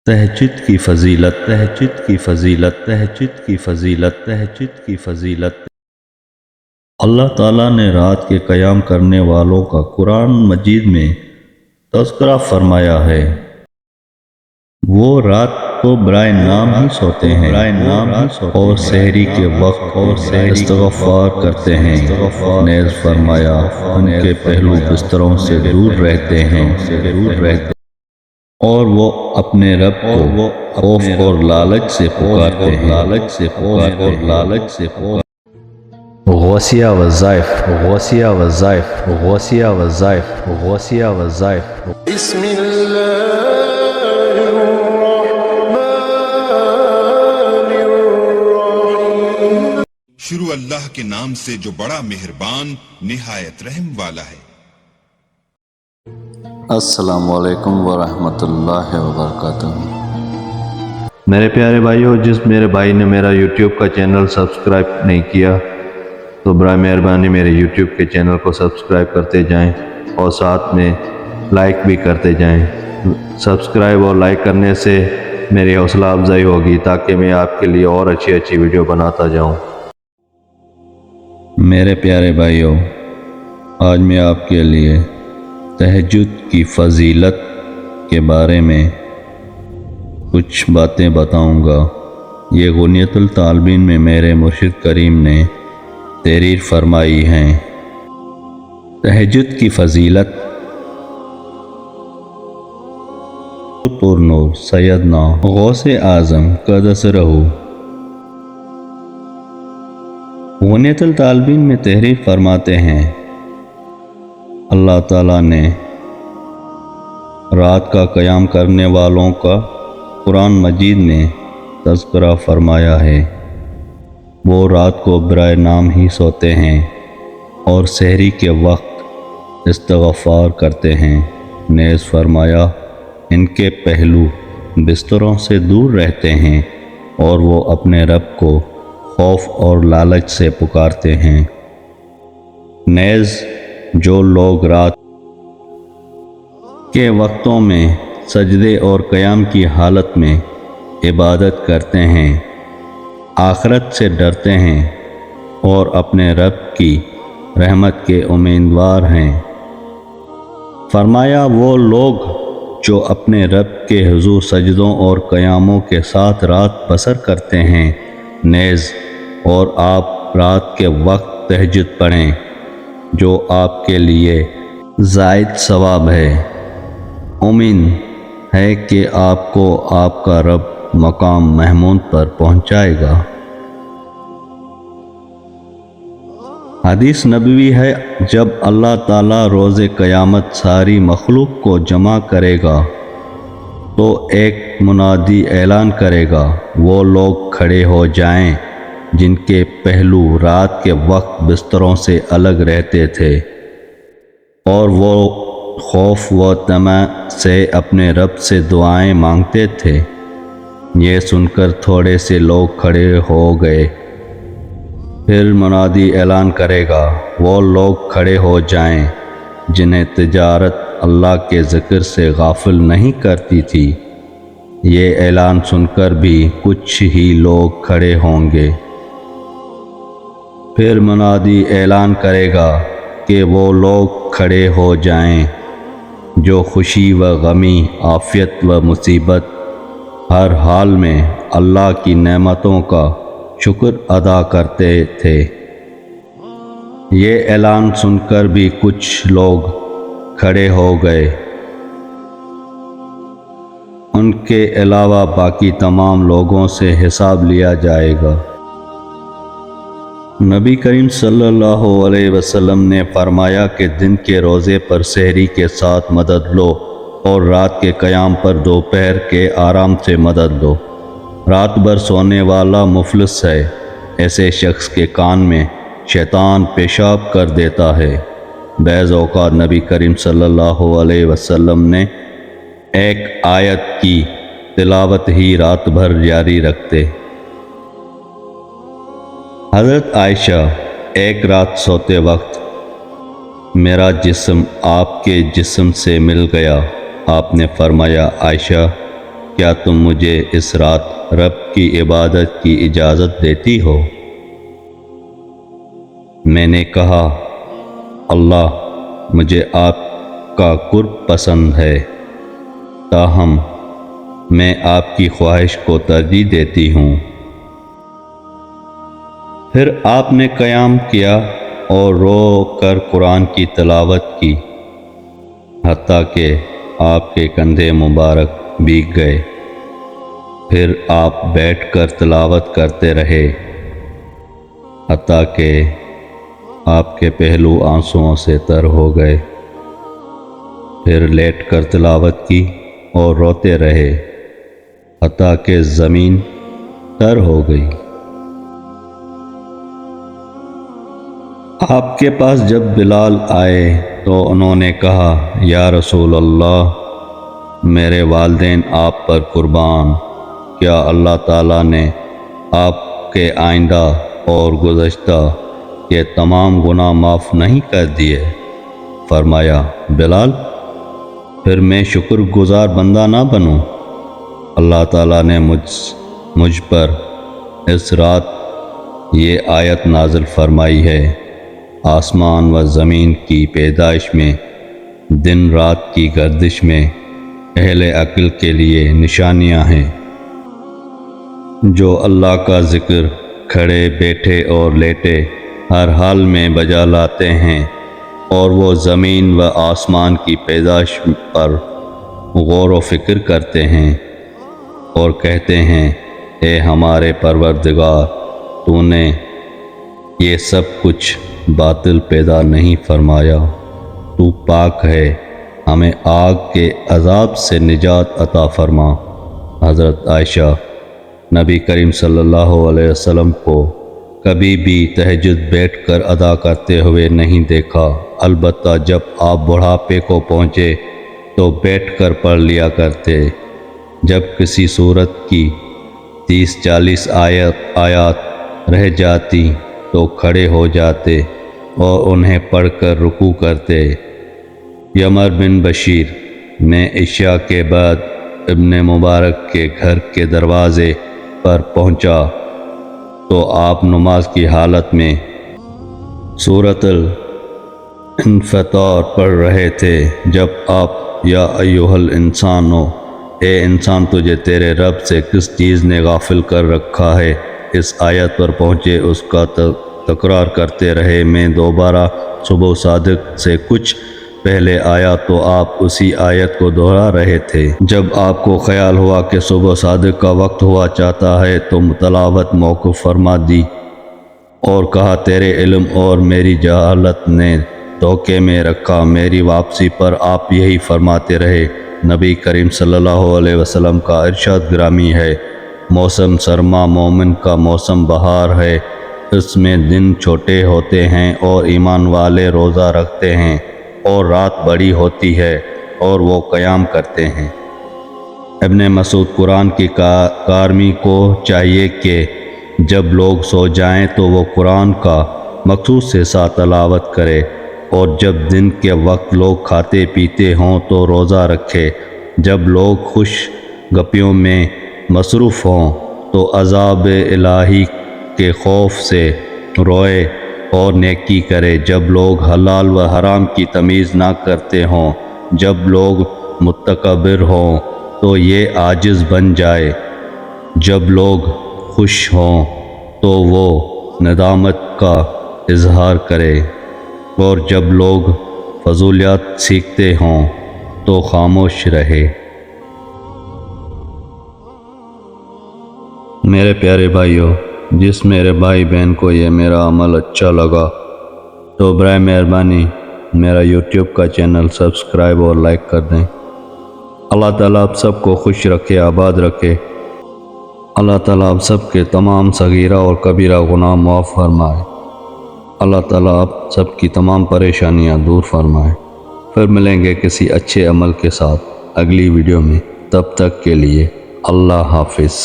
تہجد کی فضیلت، تہجد کی فضیلت، تہجد کی فضیلت، تہجد کی فضیلت۔ اللہ تعالیٰ نے رات کے قیام کرنے والوں کا قرآن مجید میں تذکرہ فرمایا ہے۔ وہ رات کو برائے نام ہی سوتے ہیں اور سحری کے وقت استغفار کرتے ہیں۔ نیز فرمایا ان کے پہلو بستروں سے دور رہتے ہیں اور وہ اپنے رب کو خوف اور لالچ سے پکارتے ہیں۔ غوثیہ وظائف، غوثیہ وظائف، غوثیہ وظائف، غوثیہ وظائف۔ بسم اللہ شروع اللہ کے نام سے جو بڑا مہربان نہایت رحم والا ہے۔ السلام علیکم ورحمۃ اللہ وبرکاتہ۔ میرے پیارے بھائیو، جس میرے بھائی نے میرا یوٹیوب کا چینل سبسکرائب نہیں کیا تو برائے مہربانی میرے یوٹیوب کے چینل کو سبسکرائب کرتے جائیں اور ساتھ میں لائک بھی کرتے جائیں۔ سبسکرائب اور لائک کرنے سے میری حوصلہ افزائی ہوگی تاکہ میں آپ کے لیے اور اچھی ویڈیو بناتا جاؤں۔ میرے پیارے بھائیو، آج میں آپ کے لیے تہجد کی فضیلت کے بارے میں کچھ باتیں بتاؤں گا۔ یہ غنیۃ الطالبین میں میرے مرشد کریم نے تحریر فرمائی ہیں۔ تہجد کی فضیلت۔ پر نور سیدنا غوث اعظم قدس رہو غنیۃ الطالبین میں تحریر فرماتے ہیں، اللہ تعالیٰ نے رات کا قیام کرنے والوں کا قرآن مجید میں تذکرہ فرمایا ہے۔ وہ رات کو برائے نام ہی سوتے ہیں اور سحری کے وقت استغفار کرتے ہیں۔ نیز فرمایا ان کے پہلو بستروں سے دور رہتے ہیں اور وہ اپنے رب کو خوف اور لالچ سے پکارتے ہیں۔ نیز جو لوگ رات کے وقتوں میں سجدے اور قیام کی حالت میں عبادت کرتے ہیں، آخرت سے ڈرتے ہیں اور اپنے رب کی رحمت کے امیدوار ہیں، فرمایا وہ لوگ جو اپنے رب کے حضور سجدوں اور قیاموں کے ساتھ رات بسر کرتے ہیں۔ نیز اور آپ رات کے وقت تہجد پڑھیں جو آپ کے لیے زائد ثواب ہے۔ امید ہے کہ آپ کو آپ کا رب مقام محمود پر پہنچائے گا۔ حدیث نبوی ہے، جب اللہ تعالیٰ روز قیامت ساری مخلوق کو جمع کرے گا تو ایک منادی اعلان کرے گا، وہ لوگ کھڑے ہو جائیں جن کے پہلو رات کے وقت بستروں سے الگ رہتے تھے اور وہ خوف و طمع سے اپنے رب سے دعائیں مانگتے تھے۔ یہ سن کر تھوڑے سے لوگ کھڑے ہو گئے۔ پھر منادی اعلان کرے گا، وہ لوگ کھڑے ہو جائیں جنہیں تجارت اللہ کے ذکر سے غافل نہیں کرتی تھی۔ یہ اعلان سن کر بھی کچھ ہی لوگ کھڑے ہوں گے۔ پھر منادی اعلان کرے گا کہ وہ لوگ کھڑے ہو جائیں جو خوشی و غمی، عافیت و مصیبت، ہر حال میں اللہ کی نعمتوں کا شکر ادا کرتے تھے۔ یہ اعلان سن کر بھی کچھ لوگ کھڑے ہو گئے۔ ان کے علاوہ باقی تمام لوگوں سے حساب لیا جائے گا۔ نبی کریم صلی اللہ علیہ وسلم نے فرمایا کہ دن کے روزے پر سحری کے ساتھ مدد لو اور رات کے قیام پر دوپہر کے آرام سے مدد لو۔ رات بھر سونے والا مفلس ہے، ایسے شخص کے کان میں شیطان پیشاب کر دیتا ہے۔ بعض اوقات نبی کریم صلی اللہ علیہ وسلم نے ایک آیت کی تلاوت ہی رات بھر جاری رکھتے۔ حضرت عائشہ، ایک رات سوتے وقت میرا جسم آپ کے جسم سے مل گیا۔ آپ نے فرمایا، عائشہ کیا تم مجھے اس رات رب کی عبادت کی اجازت دیتی ہو؟ میں نے کہا اللہ مجھے آپ کا قرب پسند ہے، تاہم میں آپ کی خواہش کو ترجیح دیتی ہوں۔ پھر آپ نے قیام کیا اور رو کر قرآن کی تلاوت کی، حتیٰ کہ آپ کے کندھے مبارک بھیگ گئے۔ پھر آپ بیٹھ کر تلاوت کرتے رہے، حتیٰ کہ آپ کے پہلو آنسوؤں سے تر ہو گئے۔ پھر لیٹ کر تلاوت کی اور روتے رہے، حتیٰ کہ زمین تر ہو گئی۔ آپ کے پاس جب بلال آئے تو انہوں نے کہا یا رسول اللہ، میرے والدین آپ پر قربان، کیا اللہ تعالیٰ نے آپ کے آئندہ اور گزشتہ کے تمام گناہ معاف نہیں کر دیے؟ فرمایا بلال، پھر میں شکر گزار بندہ نہ بنوں؟ اللہ تعالیٰ نے مجھ پر اس رات یہ آیت نازل فرمائی ہے، آسمان و زمین کی پیدائش میں، دن رات کی گردش میں اہل عقل کے لیے نشانیاں ہیں، جو اللہ کا ذکر کھڑے بیٹھے اور لیٹے ہر حال میں بجا لاتے ہیں، اور وہ زمین و آسمان کی پیدائش پر غور و فکر کرتے ہیں اور کہتے ہیں اے ہمارے پروردگار، تو نے یہ سب کچھ باطل پیدا نہیں فرمایا، تو پاک ہے، ہمیں آگ کے عذاب سے نجات عطا فرما۔ حضرت عائشہ نبی کریم صلی اللہ علیہ وسلم کو کبھی بھی تہجد بیٹھ کر ادا کرتے ہوئے نہیں دیکھا، البتہ جب آپ بڑھاپے کو پہنچے تو بیٹھ کر پڑھ لیا کرتے۔ جب کسی سورت کی 30-40 آیات رہ جاتی تو کھڑے ہو جاتے اور انہیں پڑھ کر رکوع کرتے۔ یمر بن بشیر میں عشاء کے بعد ابن مبارک کے گھر کے دروازے پر پہنچا تو آپ نماز کی حالت میں سورۃ الانفطار پڑھ رہے تھے۔ جب آپ یا ایھا الانسانو، اے انسان تجھے تیرے رب سے کس چیز نے غافل کر رکھا ہے، اس آیت پر پہنچے، اس کا تکرار کرتے رہے۔ میں دوبارہ صبح صادق سے کچھ پہلے آیا تو آپ اسی آیت کو دہرا رہے تھے۔ جب آپ کو خیال ہوا کہ صبح صادق کا وقت ہوا چاہتا ہے تو تلاوت موقوف فرما دی اور کہا تیرے علم اور میری جہالت نے دھوکے میں رکھا۔ میری واپسی پر آپ یہی فرماتے رہے۔ نبی کریم صلی اللہ علیہ وسلم کا ارشاد گرامی ہے، موسم سرما مومن کا موسم بہار ہے، اس میں دن چھوٹے ہوتے ہیں اور ایمان والے روزہ رکھتے ہیں، اور رات بڑی ہوتی ہے اور وہ قیام کرتے ہیں۔ ابن مسعود قرآن کی کارمی کو چاہیے کہ جب لوگ سو جائیں تو وہ قرآن کا مخصوص سے ساتھ تلاوت کرے، اور جب دن کے وقت لوگ کھاتے پیتے ہوں تو روزہ رکھے، جب لوگ خوش گپیوں میں مصروف ہوں تو عذاب الہی کے خوف سے روئے اور نیکی کرے، جب لوگ حلال و حرام کی تمیز نہ کرتے ہوں، جب لوگ متکبر ہوں تو یہ عاجز بن جائے، جب لوگ خوش ہوں تو وہ ندامت کا اظہار کرے، اور جب لوگ فضولیات سیکھتے ہوں تو خاموش رہے۔ میرے پیارے بھائیوں، جس میرے بھائی بہن کو یہ میرا عمل اچھا لگا تو برائے مہربانی میرا یوٹیوب کا چینل سبسکرائب اور لائک کر دیں۔ اللہ تعالیٰ آپ سب کو خوش رکھے، آباد رکھے۔ اللہ تعالیٰ آپ سب کے تمام صغیرہ اور کبیرہ گناہ معاف فرمائے۔ اللہ تعالیٰ آپ سب کی تمام پریشانیاں دور فرمائے۔ پھر ملیں گے کسی اچھے عمل کے ساتھ اگلی ویڈیو میں، تب تک کے لیے اللہ حافظ۔